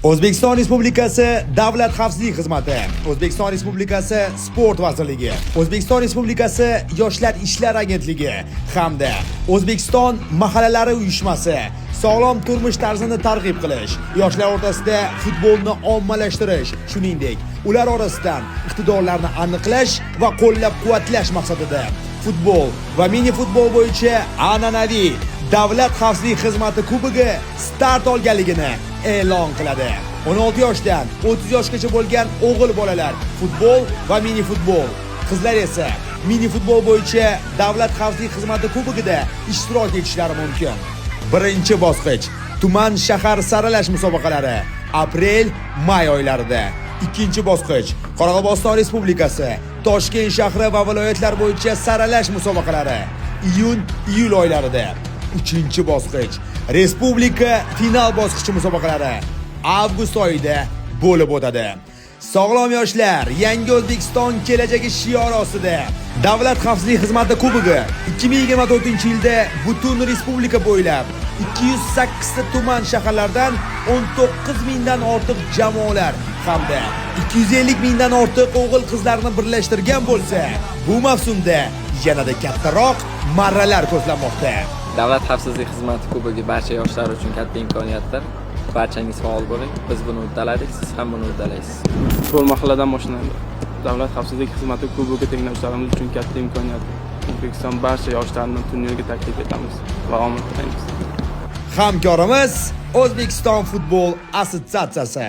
O'zbekiston Respublikasi Davlat xavfsizlik xizmati, O'zbekiston Respublikasi Sport vazirligi, O'zbekiston Respublikasi Yoshlar ishlari agentligi hamda O'zbekiston mahallalari uyushmasi sog'lom turmush tarzini targ'ib qilish, yoshlar o'rtasida futbolni ommalashtirish, shuningdek, ular orasidan iqtidorlarni aniqlash va qo'llab-quvvatlash maqsadida futbol va mini futbol bo'yicha an'anaviy Davlat xavfsizlik xizmati kubogi start olganligini e'lon qiladi. 16 yoshdan 30 yoshgacha bo'lgan o'g'il bolalar futbol va mini futbol, qizlar esa mini futbol bo'yicha Davlat xavfsizlik xizmati kubogida ishtirok etishlari mumkin. Birinchi bosqich tuman shahar saralash musobaqalari aprel-may oylarida. Ikkinchi bosqich Qoraqalpog'iston Respublikasi Toshkent shahri va viloyatlar bo'yicha saralash musobaqalari iyun-iyul oylarida. Uchinchi bosqich Respublika final bosqichi musobaqalari avgust oyida bo'lib o'tadi. Sog'lom yoshlar, yangi O'zbekiston kelajagi shiori ostida Davlat xavfsizlik xizmati kubogi 2024-yilda butun respublika bo'ylab 208 ta tuman shaharlardan 19 mingdan ortiq jamoalar hamda 250 mingdan ortiq o'g'il qizlarni birlashtirgan bo'lsa, bu mavsumda yanada kattaroq marralar ko'zlanmoqda. Davlat xavfsizlik xizmati kubogi barcha yoshlar uchun katta imkoniyatdir. Barchangiz faol bo'ling. Biz buni uddaladik, siz ham buni uddalaysiz. Futbol mahalladan boshlanadi. Davlat xavfsizlik xizmati kubogi tinglovchilarimiz uchun katta imkoniyat. O'zbekiston barcha yoshlarni turnirga taklif etamiz va omad tilaymiz. Hamkorimiz O'zbekiston futbol assotsiatsiyasi.